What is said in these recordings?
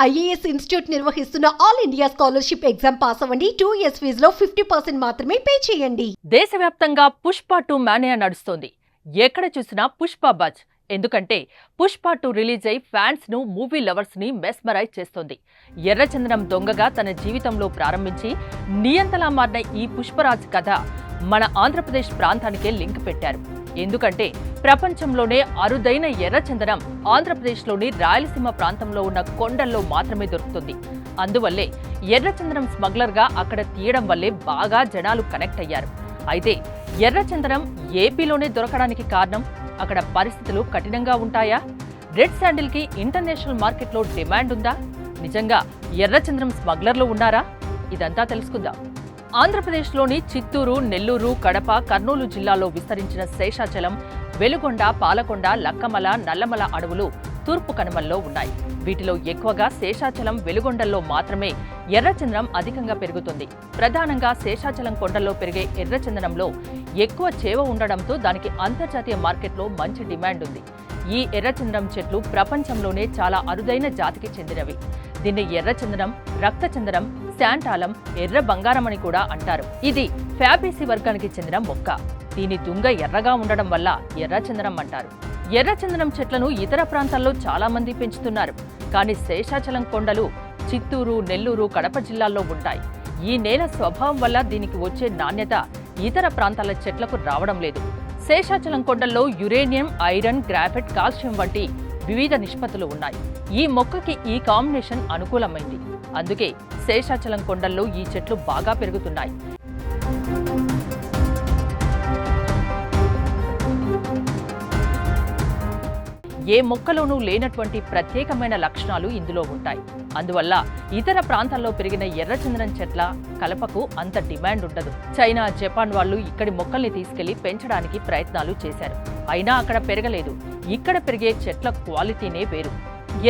IAS institute నిర్వహిస్తున్న all India scholarship exam pass అవ్వండి. 2 years ఫీజులో 50% మాత్రమే పే చేయండి. దేశవ్యాప్తంగా పుష్ప 2 మానియా నడుస్తోంది. ఎక్కడ చూసినా పుష్ప బజ్. ఎందుకంటే పుష్ప 2 రిలీజ్ అయి ఫ్యాన్స్ ను, మూవీ లవర్స్ ని మెస్మరైజ్ చేస్తోంది. ఎర్రచందనం దొంగగా తన జీవితంలో ప్రారంభించి నియంతలా మారిన ఈ పుష్పరాజ్ కథ మన ఆంధ్రప్రదేశ్ ప్రాంతానికే లింక్ పెట్టారు. ఎందుకంటే ప్రపంచంలోనే అరుదైన ఎర్రచందనం ఆంధ్రప్రదేశ్లోని రాయలసీమ ప్రాంతంలో ఉన్న కొండల్లో మాత్రమే దొరుకుతుంది. అందువల్లే ఎర్రచందనం స్మగ్లర్గా అక్కడ తీయడం వల్లే బాగా జనాలు కనెక్ట్ అయ్యారు. అయితే ఎర్రచందనం ఏపీలోనే దొరకడానికి కారణం అక్కడ పరిస్థితులు కఠినంగా ఉంటాయా? రెడ్ శాండిల్ కి ఇంటర్నేషనల్ మార్కెట్లో డిమాండ్ ఉందా? నిజంగా ఎర్రచందనం స్మగ్లర్లు ఉన్నారా? ఇదంతా తెలుసుకుందాం. ఆంధ్రప్రదేశ్లోని చిత్తూరు, నెల్లూరు, కడప, కర్నూలు జిల్లాలో విస్తరించిన శేషాచలం, వెలుగొండ, పాలకొండ, లక్కమల, నల్లమల అడవులు తూర్పు కనుమల్లో ఉన్నాయి. వీటిలో ఎక్కువగా శేషాచలం, వెలుగొండల్లో మాత్రమే ఎర్రచందనం అధికంగా పెరుగుతుంది. ప్రధానంగా శేషాచలం కొండల్లో పెరిగే ఎర్రచందనంలో ఎక్కువ చేవ ఉండడంతో దానికి అంతర్జాతీయ మార్కెట్లో మంచి డిమాండ్ ఉంది. ఈ ఎర్రచందనం చెట్లు ప్రపంచంలోనే చాలా అరుదైన జాతికి చెందినవి. దీన్ని ఎర్రచందనం, రక్తచందనం, శాంటాలం, ఎర్ర బంగారం అని కూడా అంటారు. ఇది ఫ్యాబేసి వర్గానికి చెందిన మొక్క. దీని దుంగ ఎర్రగా ఉండడం వల్ల ఎర్రచందనం అంటారు. ఎర్రచందనం చెట్లను ఇతర ప్రాంతాల్లో చాలా మంది పెంచుతున్నారు. కానీ శేషాచలం కొండలు చిత్తూరు, నెల్లూరు, కడప జిల్లాల్లో ఉంటాయి. ఈ నేల స్వభావం వల్ల దీనికి వచ్చే నాణ్యత ఇతర ప్రాంతాల చెట్లకు రావడం లేదు. శేషాచలం కొండల్లో యురేనియం, ఐరన్, గ్రాఫైట్, కాల్షియం వంటి వివిధ నిష్పత్తులు ఉన్నాయి. ఈ మొక్కకి ఈ కాంబినేషన్ అనుకూలమైంది. అందుకే శేషాచలం కొండల్లో ఈ చెట్లు బాగా పెరుగుతున్నాయి. ఏ మొక్కలోనూ లేనటువంటి ప్రత్యేకమైన లక్షణాలు ఇందులో ఉంటాయి. అందువల్ల ఇతర ప్రాంతాల్లో పెరిగిన ఎర్రచందనం చెట్ల కలపకు అంత డిమాండ్ ఉండదు. చైనా, జపాన్ వాళ్ళు ఇక్కడి మొక్కల్ని తీసుకెళ్లి పెంచడానికి ప్రయత్నాలు చేశారు. అయినా అక్కడ పెరగలేదు. ఇక్కడ పెరిగే చెట్ల క్వాలిటీనే వేరు.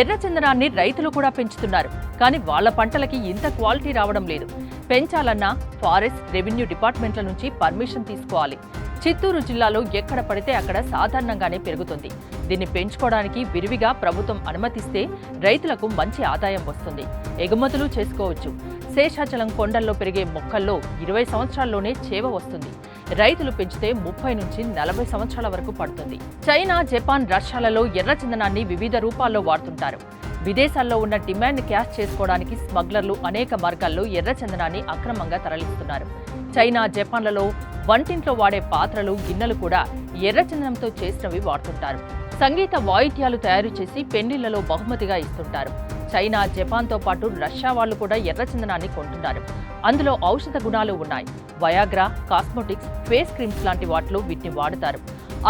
ఎర్రచందనాన్ని రైతులు కూడా పెంచుతున్నారు. కానీ వాళ్ల పంటలకి ఇంత క్వాలిటీ రావడం లేదు. పెంచాలన్నా ఫారెస్ట్, రెవెన్యూ డిపార్ట్మెంట్ల నుంచి పర్మిషన్ తీసుకోవాలి. చిత్తూరు జిల్లాలో ఎక్కడ పడితే అక్కడ సాధారణంగానే పెరుగుతుంది. దీన్ని పెంచుకోవడానికి విరివిగా ప్రభుత్వం అనుమతిస్తే రైతులకు మంచి ఆదాయం వస్తుంది. ఎగుమతులు చేసుకోవచ్చు. శేషాచలం కొండల్లో పెరిగే మొక్కల్లో 20 సంవత్సరాల్లోనే చేవ వస్తుంది. రైతులు పెంచితే 30 నుంచి 40 సంవత్సరాల వరకు పడుతుంది. చైనా, జపాన్, రష్యాలలో ఎర్రచందనాన్ని వివిధ రూపాల్లో వాడుతుంటారు. విదేశాల్లో ఉన్న డిమాండ్ క్యాష్ చేసుకోవడానికి స్మగ్లర్లు అనేక మార్గాల్లో ఎర్రచందనాన్ని అక్రమంగా తరలిస్తున్నారు. చైనా, జపాన్లలో వంటింట్లో వాడే పాత్రలు, గిన్నెలు కూడా ఎర్రచందనంతో చేసినవి వాడుతుంటారు. సంగీత వాయిద్యాలు తయారు చేసి పెళ్లిళ్లలో బహుమతిగా ఇస్తుంటారు. చైనా, జపాన్తో పాటు రష్యా వాళ్లు కూడా ఎర్రచందనాన్ని కొంటున్నారు. అందులో ఔషధ గుణాలు ఉన్నాయి. వయాగ్రా, కాస్మోటిక్స్, ఫేస్ క్రీమ్స్ లాంటి వాటిలో వీటిని వాడుతారు.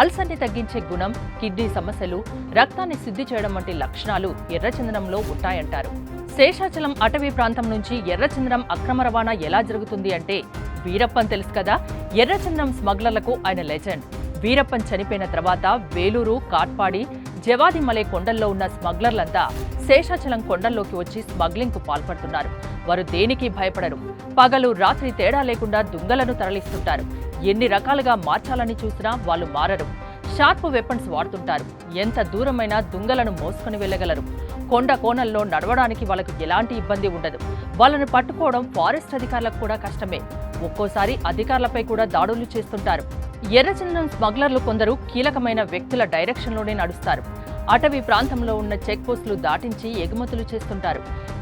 అల్సర్ని తగ్గించే గుణం, కిడ్నీ సమస్యలు, రక్తాన్ని శుద్ధి చేయడం వంటి లక్షణాలు ఎర్రచందనంలో ఉంటాయంటారు. శేషాచలం అటవీ ప్రాంతం నుంచి ఎర్రచందనం అక్రమ రవాణా ఎలా జరుగుతుంది అంటే వీరప్పన్ తెలుసు కదా. ఎర్రచందనం స్మగ్లర్లకు ఆయన లెజెండ్. వీరప్పన్ చనిపోయిన తర్వాత వేలూరు, కాట్పాడి, జవాదిమలై కొండల్లో ఉన్న స్మగ్లర్లంతా శేషాచలం కొండల్లోకి వచ్చి స్మగ్లింగ్ కు పాల్పడుతున్నారు. వారు దేనికి భయపడరు. పగలు, రాత్రి తేడా లేకుండా దుంగలను తరలిస్తుంటారు. ఎన్ని రకాలుగా మార్చాలని చూసినా వాళ్ళు మారరు. షార్ప్ వెపన్స్ వాడుతుంటారు. ఎంత దూరమైనా దుంగలను మోసుకుని వెళ్లగలరు. కొండ కోణల్లో నడవడానికి వాళ్ళకు ఎలాంటి ఇబ్బంది ఉండదు. వాళ్ళను పట్టుకోవడం ఫారెస్ట్ అధికారులకు కూడా కష్టమే. ఒక్కోసారి అధికారులపై కూడా దాడులు చేస్తుంటారు. ఎర్రచందనం స్మగ్లర్లు కొందరు కీలకమైన వ్యక్తుల డైరెక్షన్లోనే నడుస్తారు. అటవీ ప్రాంతంలో ఉన్న చెక్ పోస్టులు దాటించి ఎగుమతులు చేస్తుంటారు.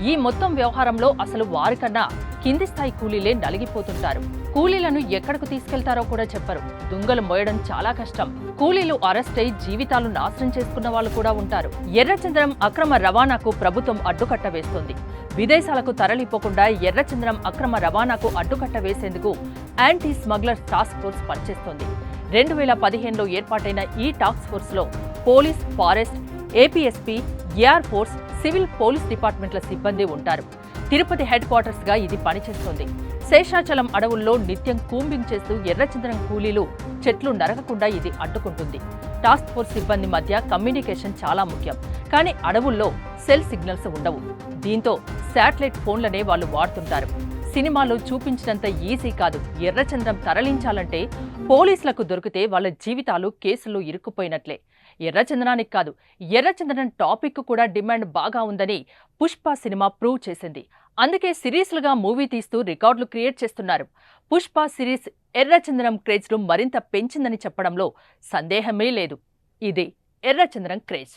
ఈ మొత్తం వ్యవహారంలో అసలు వారికన్నా కింది స్థాయి కూలీలే నలిగిపోతుంటారు. కూలీలను ఎక్కడకు తీసుకెళ్తారో కూడా చెప్పరు. దుంగలు మోయడం చాలా కష్టం. కూలీలు అరెస్ట్ అయి జీవితాలు నాశనం చేసుకున్న వాళ్ళు కూడా ఉంటారు. ఎర్రచందనం అక్రమ రవాణాకు ప్రభుత్వం అడ్డుకట్ట వేస్తుంది. విదేశాలకు తరలిపోకుండా ఎర్రచందనం అక్రమ రవాణాకు అడ్డుకట్ట వేసేందుకు యాంటీ స్మగ్లర్స్ టాస్క్ ఫోర్స్ పనిచేస్తోంది. 2015లో ఏర్పాటైన ఈ టాస్క్ ఫోర్స్లో police, forest, APSP, AR force, civil police డిపార్ట్మెంట్ల సిబ్బంది ఉంటారు. తిరుపతి హెడ్ క్వార్టర్స్ గా ఇది పనిచేస్తోంది. శేషాచలం అడవుల్లో నిత్యం కూంబింగ్ చేస్తూ ఎర్రచందనం కూలీలు చెట్లు నరకకుండా ఇది అడ్డుకుంటుంది. టాస్క్ ఫోర్స్ సిబ్బంది మధ్య కమ్యూనికేషన్ చాలా ముఖ్యం. కానీ అడవుల్లో సెల్ సిగ్నల్స్ ఉండవు. దీంతో శాటిలైట్ ఫోన్లనే వాళ్ళు వాడుతుంటారు. సినిమాలో చూపించినంత ఈజీ కాదు. ఎర్రచందనం తరలించాలంటే పోలీసులకు దొరికితే వాళ్ళ జీవితాలు కేసుల్లో ఇరుక్కుపోయినట్లే. ఎర్రచందనానికి కాదు, ఎర్రచందనం టాపిక్ కూడా డిమాండ్ బాగా ఉందని పుష్ప సినిమా ప్రూవ్ చేసింది. అందుకే సిరీస్లుగా మూవీ తీస్తూ రికార్డులు క్రియేట్ చేస్తున్నారు. పుష్ప సిరీస్ ఎర్రచందనం క్రేజ్ను మరింత పెంచిందని చెప్పడంలో సందేహమే లేదు. ఇది ఎర్రచందనం క్రేజ్.